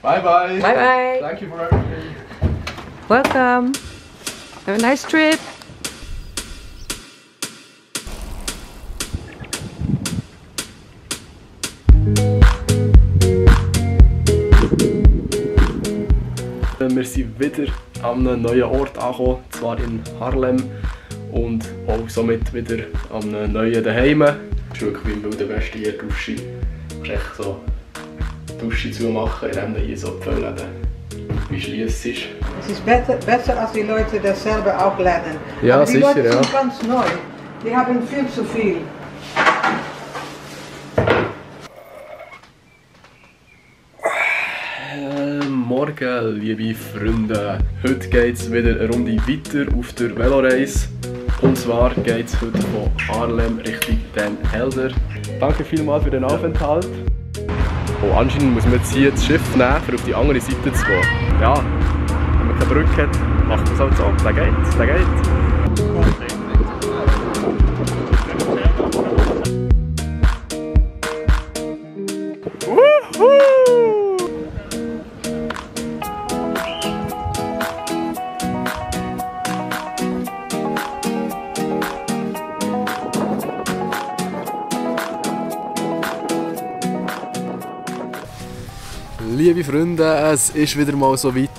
Bye bye. Bye bye. Thank you for everything. Welcome. Have a nice trip. Wir sind wieder an einem neuen Ort angekommen, zwar in Haarlem und auch somit wieder an einem neuen Daheim. Es ist wirklich wie im Wilden Westen hier Dusche. Du kannst echt so die Dusche zumachen, indem du hier so die Föhnläden beschliessst. Es ist besser, als die Leute das selber auch lernen. Ja, aber die sicher, Leute ja. sind ganz neu. Die haben viel zu viel. Morgen, liebe Freunde. Heute geht es wieder eine Runde weiter auf der Veloreise. Und zwar geht es heute von Haarlem Richtung Den Helder. Danke vielmals für den Aufenthalt. Oh, anscheinend muss man jetzt hier das Schiff nehmen, um auf die andere Seite zu gehen. Ja, wenn man keine Brücke hat, macht man es halt so. Der geht, der geht. Liebe Freunde, es ist wieder mal so weit.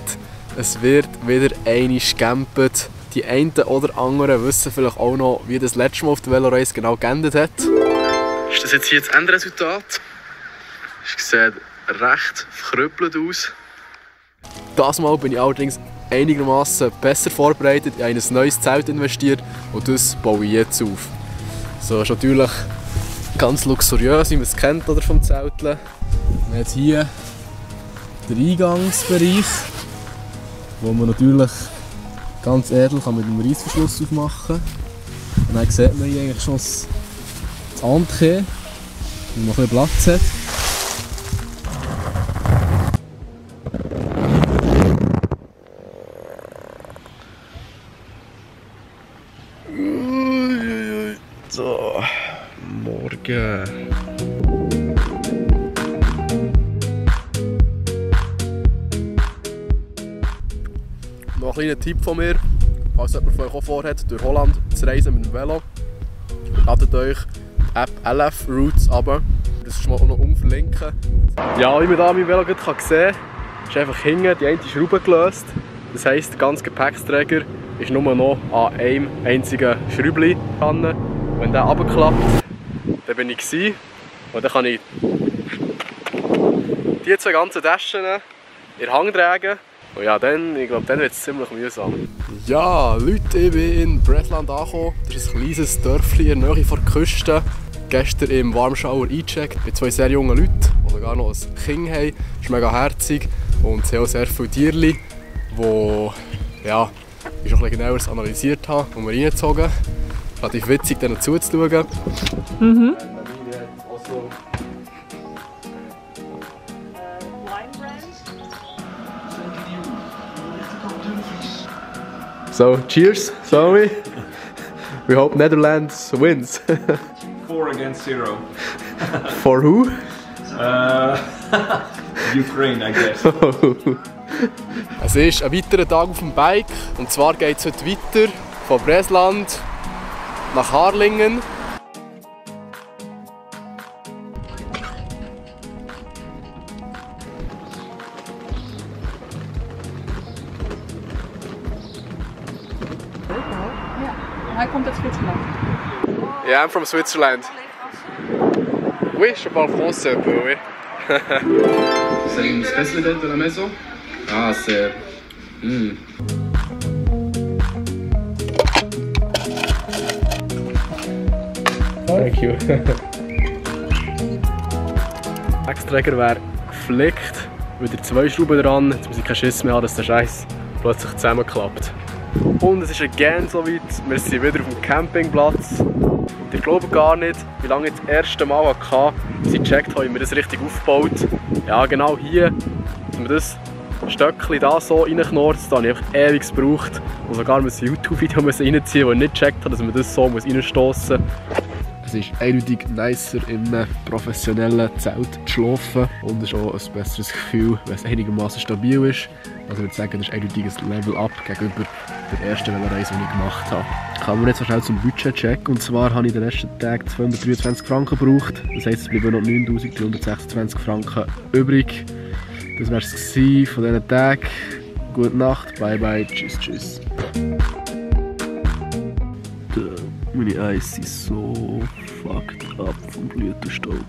Es wird wieder einmal gecampt. Die einen oder anderen wissen vielleicht auch noch, wie das letzte Mal auf der Veloreise genau geendet hat. Ist das jetzt hier das Endresultat? Es sieht recht verkrüppelt aus. Das Mal bin ich allerdings einigermaßen besser vorbereitet, in ein neues Zelt investiert und das baue ich jetzt auf. So ist natürlich ganz luxuriös, wie man es kennt oder vom Zelteln. Wir haben hier der Eingangsbereich, wo man natürlich ganz edel mit dem Reissverschluss aufmachen kann. Und dann sieht man hier eigentlich schon das Entree, wo man ein bisschen Platz hat. So, morgen. Noch ein kleiner Tipp von mir, falls jemand von euch auch vorhat, durch Holland zu reisen mit dem Velo. Ladet euch die App LF Routes runter. Das ist mal auch noch verlinken. Ja, wie man hier mein Velo sehen kann, ist einfach hinten die eine Schraube gelöst. Das heisst, der ganze Gepäcksträger ist nur noch an einem einzigen Schräubchen dran. Wenn der runterklappt, dann bin ich gewesen. Und dann kann ich die zwei ganzen Taschen in den Hang tragen. Und ja, ich glaube, dann wird es ziemlich mühsam. Ja, Leute, ich bin in Bresland angekommen. Das ist ein kleines Dörfchen in der Nähe von der Küste. Gestern im Warmschauer eingecheckt mit zwei sehr jungen Leuten, die sogar noch ein Kind haben. Das ist mega herzig und sie haben auch sehr viele Tierchen, die ja, ich schon ein bisschen genauer analysiert habe und wir reingezogen. Relativ witzig, denen zuzuschauen. Mhm. So, cheers, Zoe. We hope Netherlands wins. 4 against 0. For who? Ukraine, I guess. Es ist ein weiterer Tag auf dem Bike. Und zwar geht es heute weiter von Bresland nach Harlingen. Hij komt uit Zwitserland. Yeah, I'm from Switzerland. Oui, je parle français un peu, oui. C'est une spécialité de la maison? Ah, c'est... Thank you. Der Gepäcksträger wäre geflickt, wieder 2 Schrauben dran. Jetzt muss ich keinen Schiss mehr haben, dass der Scheiß plötzlich zusammenklappt. Und es ist again soweit, wir sind wieder auf dem Campingplatz. Und ich glaube gar nicht, wie lange ich das erste Mal hatte, bis ich gecheckt habe, wie wir das richtig aufgebaut. Ja, genau hier, dass wir das Stöckchen da so reinknurzt, da habe ich einfach ewig gebraucht. Und sogar ein YouTube-Video reinziehen, wo ich nicht gecheckt habe, dass man das so reinstossen muss. Es ist eindeutig nicer in einem professionellen Zelt zu schlafen und es ist auch ein besseres Gefühl, wenn es einigermaßen stabil ist. Also ich würde sagen, das ist eindeutig ein Level up gegenüber der ersten Veloreise, die ich gemacht habe. Kommen wir jetzt schnell zum Budget-Check. Und zwar habe ich in den letzten Tagen 223 Franken gebraucht. Das heisst, es bleiben noch 9326 Franken übrig. Das war es von diesen Tagen. Gute Nacht, bye bye, tschüss, tschüss. Meine Eis sind so fucked up vom Blütenstaub.